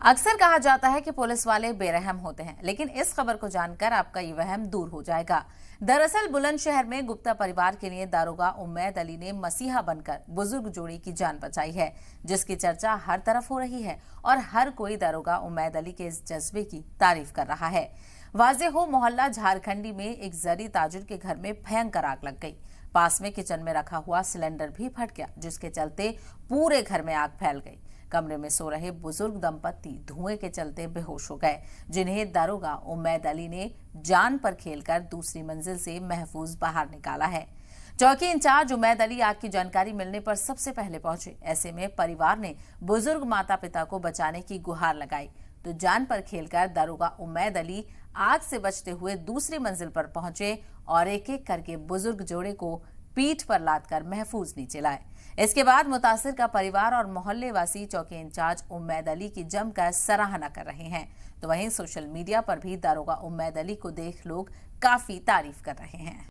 अक्सर कहा जाता है कि पुलिस वाले बेरहम होते हैं, लेकिन इस खबर को जानकर आपका ये वहम दूर हो जाएगा। दरअसल बुलंदशहर में गुप्ता परिवार के लिए दारोगा उम्मैद अली ने मसीहा बनकर बुजुर्ग जोड़ी की जान बचाई है, जिसकी चर्चा हर तरफ हो रही है और हर कोई दारोगा उम्मैद अली के इस जज्बे की तारीफ कर रहा है। वाज़ेह हो, मोहल्ला झारखंडी में एक जरी ताजिर के घर में भयंकर आग लग गई। पास में किचन में रखा हुआ सिलेंडर भी फट गया, जिसके चलते पूरे घर में आग फैल गई। कमरे में सो रहे बुजुर्ग दंपति धुएं के चलते बेहोश हो गए, जिन्हें दारोगा उम्मैद अली ने जान पर खेलकर दूसरी मंजिल से महफूज बाहर निकाला है। चौकी इंचार्ज उम्मैद अली आग की जानकारी मिलने पर सबसे पहले पहुंचे। ऐसे में परिवार ने बुजुर्ग माता पिता को बचाने की गुहार लगाई, तो जान पर खेलकर दारोगा उम्मैद अली आग से बचते हुए दूसरी मंजिल पर पहुंचे और एक एक करके बुजुर्ग जोड़े को पीठ पर लादकर महफूज नीचे लाए। इसके बाद मुतासिर का परिवार और मोहल्ले वासी चौकी इंचार्ज उम्मैद अली की जमकर सराहना कर रहे हैं। तो वहीं सोशल मीडिया पर भी दारोगा उम्मैद अली को देख लोग काफी तारीफ कर रहे हैं।